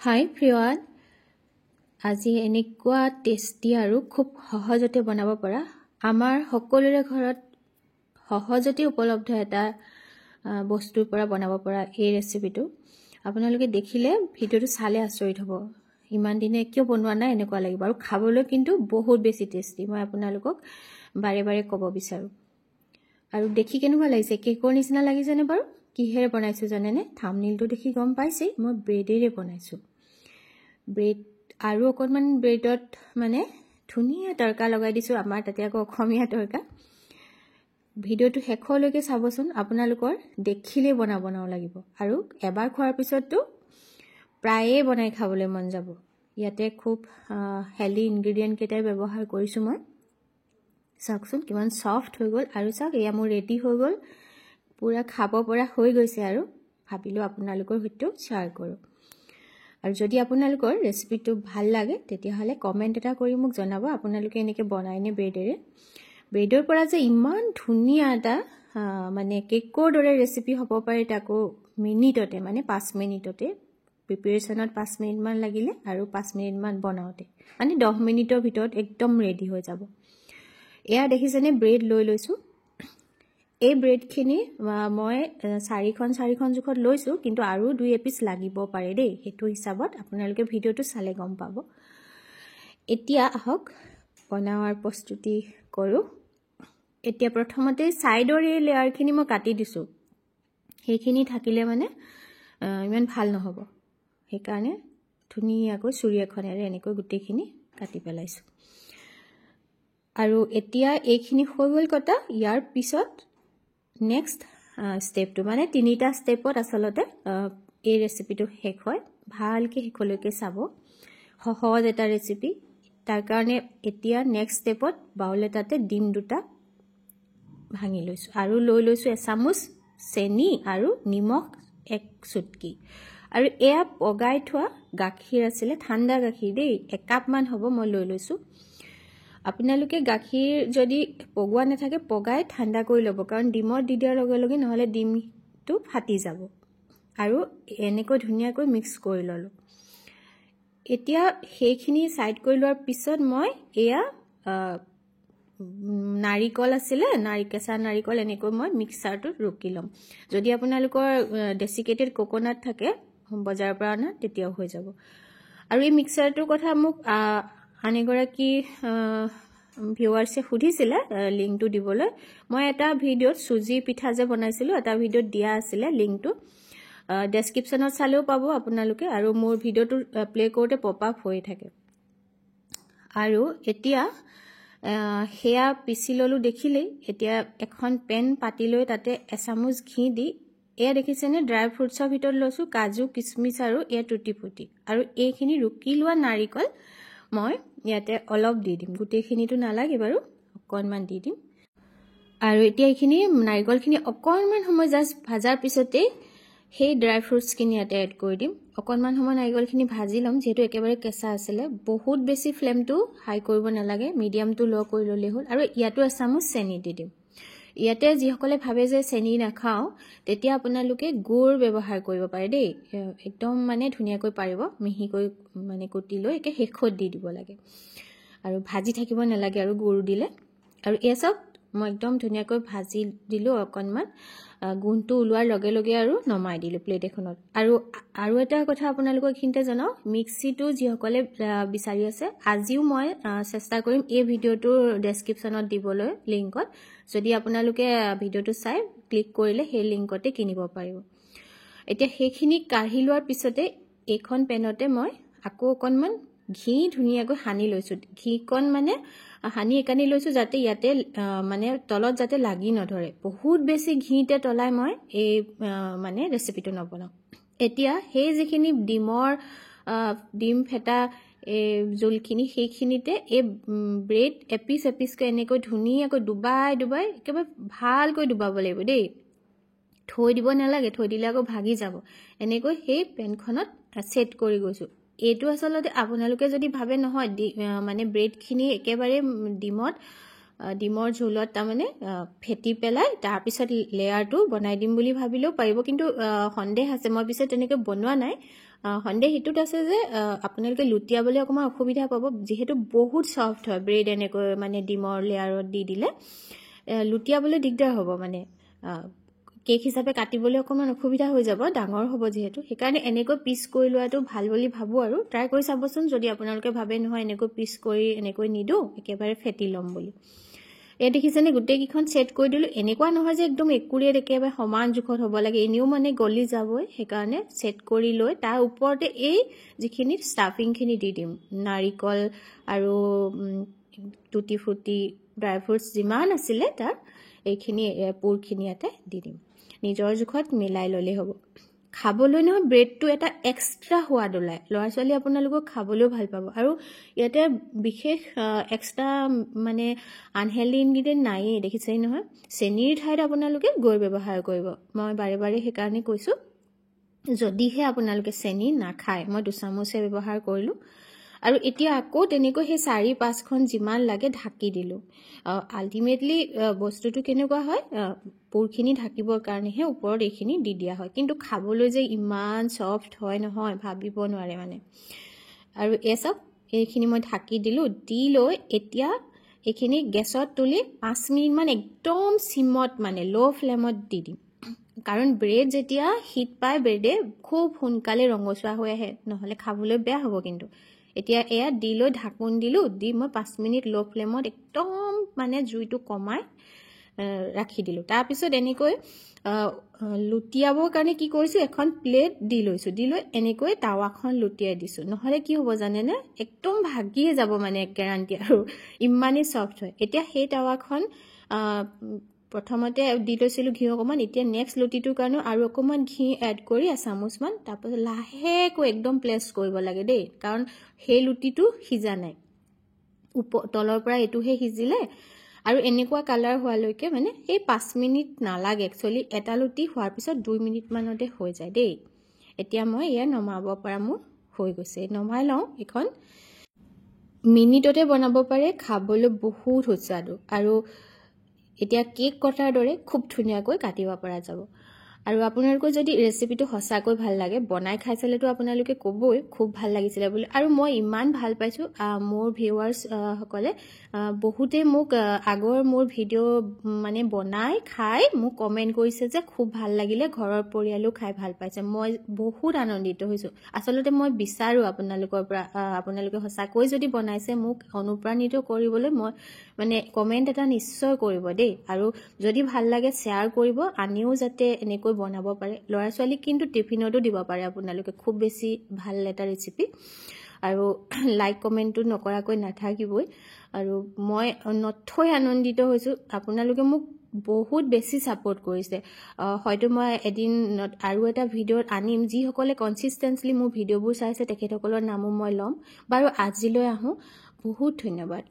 হাই প্ৰিয়ন আজি এনেকুৱা টেষ্টি আৰু খুব সহজতে বনাব পৰা আমাৰ সকলোৰে ঘৰত সহজতে উপলব্ধ এটা বস্তুৰ পৰা বনাব পৰা এই ৰেচিপিটো আপোনালোকে দেখিলে ভিডিওটো চালে আচৰিত হ'ব ইমান দিনে কিয় বনোৱা নাই এনেকুৱা লাগিব আৰু খাবলৈ কিন্তু বহুত বেছি টেষ্টি মই আপোনালোকক বাৰে বাৰে ক'ব বিচাৰো আৰু দেখি কেনেকুৱা লাগিছে কেকৰ নিচিনা লাগিছেনে বাৰু কিহেৰে বনাইছো জানেনে থাম্বনেইলটো দেখি গম পাইছে মই ব্ৰেডেৰে বনাইছো ব্ৰেড আৰু অকণমান ব্ৰেডত মানে ধুনীয়া তৰকা লগাই দিছো আমাৰ তাতে আকৌ অসমীয়া তৰকা ভিডিওটো শেষলৈকে চাবচোন আপোনালোকৰ দেখিলে বনাব লাগিব আৰু এবাৰ খোৱাৰ পিছতটো প্ৰায়ে বনাই খাবলৈ মন যাব ইয়াতে খুব হেলদি ইনগ্ৰেডিয়েন্ট কেইটা ব্যৱহাৰ কৰিছো মই চাওকচোন কিমান সফট হৈ গল আৰু চাওক এয়া মোৰ ৰেডি হৈ গল পুৰা খাব পৰা হৈ গৈছে আৰু ভাবিলো আপোনালোকৰ সৈতে শেয়াৰ কৰো আৰু যদি আপোনালোকৰ ৰেচিপিটো ভাল লাগে তেতিয়া হলে কমেন্ট এটা কৰি মোক জনাব আপোনালোকে এনেকৈ বনাইনে ব্ৰেডৰ পৰা যে ইমান ধুনীয়া এটা মানে কেকৰ দৰে ৰেচিপি হ'ব পাৰে তাকো মিনিটতে মানে 5 মিনিটতে প্ৰিপাৰেচনত 5 মিনিট মান লাগিলে আৰু 5 মিনিট মান বনাওতে মানে 10 মিনিটৰ ভিতৰত একদম ৰেডি হৈ যাব এয়া দেখিছেনে ব্ৰেড লৈ লৈছো এই ব্ৰেডখিনি মই 4খন জোখত লৈছো কিন্তু আৰু 2 এপিস লাগিব পাৰে দেই হেতু হিচাপত আপোনালোকে ভিডিওটো চালে গম পাব এতিয়া আহক বনাৱাৰ প্ৰস্তুতি কৰো এতিয়া প্ৰথমতে সাইডৰ এই লেয়াৰখিনি মই কাটি দিছো হেখিনি থাকিলে মানে ইমান ভাল নহব হেকাৰণে ধুনীয়াকৈ চুৰি এখনেৰে এনেকৈ গুটেখিনি কাটি পেলাইছো আৰু এতিয়া এইখিনি হৈ গল কটা ইয়াৰ পিছত নেক্সট স্টেপটো মানে তিনিটা স্টেপত আসলতে এই ৰেচিপিটো শেষ হয় ভালকে হেকলৈকে চাব সহজ এটা ৰেচিপি তাৰ কাৰণে এতিয়া নেক্সট স্টেপত বাউল এটাতে ডিম দুটা ভাঙি লৈছো আৰু লৈ লৈছো এচামুচ চেনি আৰু নিমখ এক চুটকি আৰু এয়া পগাই থোৱা গাখীৰ আছিল ঠাণ্ডা গাখীৰ দেই 1 কাপ মান হ'ব মই লৈ লৈছো আপোনালোকে গাখীৰ যদি পগোৱা নাথাকে পগাই ঠাণ্ডা কৰি ল'ব কাৰণ ডিমত দি দিয়াৰ লগে লগে নহলে ডিমটো ফাটি যাব আৰু এনেকৈ ধুনীয়াকৈ মিক্স কৰি ললো এতিয়া হেখিনি সাইড কৰি লোৱাৰ পিছত মই এয়া নাৰিকল আছিল কেঁচা নাৰিকল এনেকৈ মই মিক্সাৰটো ৰুকি লম যদি আপোনালোকৰ ডেসিকেটেড কোকোনাট থাকে বজাৰৰ পৰা আনা তেতিয়াও হৈ যাব আৰু এই মিক্সাৰটোৰ কথা মোক আনেগৰাকী ভিউৱাৰ্ছে সুধিছিল লিংকটো দিবলৈ মই এটা ভিডিওত সুজি পিঠা যে বনাইছিলো এটা ভিডিওত দিয়া আছিল লিংকটো ডেসক্ৰিপচনত চালেও পাব আপোনালোকে আৰু মোৰ ভিডিওটো প্লে কৰোতে পপ আপ হৈ থাকে আৰু এতিয়া হেয়া পিছি ললো দেখিলে এতিয়া এখন পেন পাতি লৈ তাতে এচামুচ ঘি দি এয়া দেখিছেনে ড্ৰাই ফ্ৰুটছৰ ভিতৰত লৈছো কাজু কিশমিশ আৰু এয়া টুটি ফুটি আৰু এইখিনি ৰুকি লোৱা নাৰিকল মই ইয়াতে অলপ দি দিম গুটেখিনিটো নালাগে বাৰু অকণমান দি দিম আৰু এতিয়া এইখিনি নাৰিকলখিনি অকণমান সময় জাস্ট ভাজাৰ পিছতে সেই ড্ৰাই ফ্ৰুটছ খিনি ইয়াতে এড কৰি দিম অকণমান সময় নাৰিকলখিনি ভাজি লম যেহেতু একেবাৰে কেঁচা আছিল বহুত বেছি ফ্লেমটো হাই কৰিব নালাগে মিডিয়াম টু লো কৰি ললে হ'ল আৰু ইয়াতো এচামুচ চেনি দি দিম ইয়াতে যিসকলে ভাবে যে চেনি নাখাও তেতিয়া আপোনালোকে গুড় ব্যৱহাৰ কৰিব পাৰে দেই একদম মানে ধুনীয়াকৈ পাৰিব মিহিকৈ মানে কুটি লৈ একে হেখত দি দিব লাগে আৰু ভাজি থাকিব নালাগে আৰু গুড় দিলে আৰু এসব মই একদম ধুনীয়াকৈ ভাজি দিলো অকণমান গুণটো উলোৱাৰ লগে লগে আৰু নমাই দিলো প্লেট এখনত আৰু এটা কথা আপোনালোকক খিনতে জানাও মিক্সিটো যিসকলে বিচাৰি আছে আজিও মই চেষ্টা কৰিম এই ভিডিওটোৰ ডেসক্ৰিপচনত দিবলৈ লিংকত যদি আপোনালোকে ভিডিওটো চাই ক্লিক কৰিলে সেই লিংকতে কিনিব পাৰিব এতিয়া হেখিনি কাঢ়ি লোৱাৰ পিছতে এইখন পেনতে মই আকৌ অকণমান ঘি ধুনীয়াকৈ হানি লৈছো ঘিকণ মানে হানি একানি লৈছো যাতে ইয়াতে মানে তলত যাতে লাগি নধৰে বহুত বেছি ঘিতে তলাই মই এই মানে ৰেচিপিটো নবনাও এতিয়া সেই যিখিনি ডিম ফেটা জুলখিনি সেইখিনিতে এই ব্ৰেড এপিসকৈ এনেকৈ ধুনীয়াকৈ ডুবাই একেবাৰে ভালকৈ ডুবাব লাগিব দেই থৈ দিব নালাগে থৈ দিলে আকৌ ভাগি যাব এনেকৈ সেই পেনখনত সেট কৰি গৈছো এইটো আসলতে আপোনালোকে যদি ভাবে নহয় মানে ব্ৰেডখিনি একেবাৰে ডিমৰ ঝোলত তা মানে ফেটি পেলাই তাৰ পিছত লেয়াৰটো বনাই দিম বুলি ভাবিলেও পাৰিব কিন্তু সন্দেহ আছে মই পিছে তেনেকৈ বনোৱা নাই সন্দেহ সেইটোত আছে যে আপোনালোকে লুটিয়াবলৈ অকণমান অসুবিধা পাব, যিহেতু বহুত ছফ্ট হয় ব্ৰেড এনেকৈ মানে ডিমৰ লেয়াৰত দি দিলে লুটিয়াবলৈ দিগদাৰ হ'ব, মানে কেক হিচাপে কাটিবলৈ অকণমান অসুবিধা হৈ যাব, ডাঙৰ হ'ব যিহেতু। সেইকাৰণে এনেকৈ পিচ কৰি লোৱাটো ভাল বুলি ভাবোঁ আৰু ট্ৰাই কৰি চাবচোন যদি আপোনালোকে ভাবে নহয় এনেকৈ পিচ কৰি এনেকৈ নিদিওঁ, একেবাৰে ফেটি ল'ম বুলি। এই দেখিছেনে গোটেইকেইখন ছেট কৰি দিলোঁ। এনেকুৱা নহয় যে একদম একুৰেট একেবাৰে সমান জোখত হ'ব লাগে, এনেও মানে গলি যাবই। সেইকাৰণে ছেট কৰি লৈ তাৰ ওপৰতে এই যিখিনি ষ্টাফিংখিনি দি দিম, নাৰিকল আৰু টুটি ফ্ৰুটি ড্ৰাই ফ্ৰুটছ যিমান আছিলে তাৰ এইখিনি পুৰখিনি ইয়াতে দি দিম। নিজৰ জোখত মিলাই ল'লেই হ'ব। খাবলৈ নহয় ব্ৰেডটো এটা এক্সট্ৰা সোৱাদ ওলায়, ল'ৰা ছোৱালী আপোনালোকক খাবলৈও ভাল পাব। আৰু ইয়াতে বিশেষ এক্সট্ৰা মানে আনহেল্ডি ইনগ্ৰিডিয়েণ্ট নায়েই, দেখিছেই নহয়। চেনীৰ ঠাইত আপোনালোকে গুৰ ব্যৱহাৰ কৰিব। মই বাৰে বাৰে সেইকাৰণে কৈছোঁ, যদিহে আপোনালোকে চেনী নাখায়, মই 2 চামুচে ব্যৱহাৰ কৰিলোঁ। আৰু এতিয়া আকৌ তেনেকৈ সেই 4-5খন যিমান লাগে ঢাকি দিলোঁ। আল্টিমেটলি বস্তুটো কেনেকুৱা হয়, পুৰখিনি ঢাকিবৰ কাৰণেহে ওপৰত এইখিনি দি দিয়া হয়, কিন্তু খাবলৈ যে ইমান ছফ্ট হয় নহয় ভাবিব নোৱাৰে মানে। আৰু চাওক এইখিনি মই ঢাকি দিলোঁ, দি লৈ এতিয়া এইখিনি গেছত তুলি 5 মিনিটমান একদম চিমত মানে ল' ফ্লেমত দি দিম। কাৰণ ব্ৰেড যেতিয়া হিট পায় ব্ৰেডে খুব সোনকালে ৰঙচুৱা হৈ আহে, নহ'লে খাবলৈ বেয়া হ'ব। কিন্তু এতিয়া এয়া দি লৈ ঢাকোন দিলোঁ, দি মই 5 মিনিট ল' ফ্লেমত একদম মানে জুইটো কমাই ৰাখি দিলোঁ। তাৰপিছত এনেকৈ লুটিয়াবৰ কাৰণে কি কৰিছোঁ, এখন প্লেট দি লৈছোঁ, দি লৈ এনেকৈ টাৱাখন লুটিয়াই দিছোঁ। নহ'লে কি হ'ব জানেনে, একদম ভাগিয়ে যাব মানে গেৰাণ্টি, আৰু ইমানেই ছফ্ট হয়। এতিয়া সেই টাৱাখন প্ৰথমতে দি লৈছিলোঁ ঘি অকণমান, এতিয়া নেক্সট লুটিটোৰ কাৰণেও আৰু অকণমান ঘি এড কৰি এচামুচমান, তাৰপাছত লাহেকৈ একদম প্লেছ কৰিব লাগে দেই, কাৰণ সেই লুটিটো সিজা নাই, তলৰ পৰা এইটোহে সিজিলে। আৰু এনেকুৱা কালাৰ হোৱালৈকে মানে এই 5 মিনিট নালাগে একচুৱেলি, এটা লুটি হোৱাৰ পিছত 2 মিনিটমানতে হৈ যায় দেই। এতিয়া মই এয়া নমাব পৰা মোৰ হৈ গৈছে, নমাই লওঁ। এইখন মিনিটতে বনাব পাৰে, খাবলৈ বহুত সুস্বাদু, আৰু এতিয়া কেক কটাৰ দৰে খুব ধুনীয়াকৈ কাটিব পৰা যাব। আৰু আপোনালোকৰ যদি ৰেচিপিটো সঁচাকৈ ভাল লাগে, বনাই খাই চালেতো আপোনালোকে ক'বই খুব ভাল লাগিছিলে বুলি। আৰু মই ইমান ভাল পাইছোঁ, মোৰ ভিউৱাৰ্ছ সকলে বহুতে মোক আগৰ মোৰ ভিডিঅ' মানে বনাই খাই মোক কমেণ্ট কৰিছে যে খুব ভাল লাগিলে, ঘৰৰ পৰিয়ালো খাই ভাল পাইছে। মই বহুত আনন্দিত হৈছোঁ। আচলতে মই বিচাৰোঁ আপোনালোকৰ পৰা, আপোনালোকে সঁচাকৈ যদি বনাইছে মোক অনুপ্ৰাণিত কৰিবলৈ মই মানে কমেণ্ট এটা নিশ্চয় কৰিব দেই। আৰু যদি ভাল লাগে শ্বেয়াৰ কৰিব, আনিও যাতে এনেকৈ বনাব পাৰে। ল'ৰা ছোৱালীক কিন্তু টিফিনতো দিব পাৰে আপোনালোকে, খুব বেছি ভাল এটা ৰেচিপি। আৰু লাইক কমেণ্টটো নকৰাকৈ নাথাকিবই। আৰু মই নথৈ আনন্দিত হৈছোঁ, আপোনালোকে মোক বহুত বেছি ছাপোৰ্ট কৰিছে। হয়তো মই এদিন আৰু এটা ভিডিঅ'ত আনিম, যিসকলে কনচিষ্টেণ্টলি মোৰ ভিডিঅ'বোৰ চাইছে তেখেতসকলৰ নামো মই ল'ম। বাৰু আজিলৈ আহোঁ, বহুত ধন্যবাদ।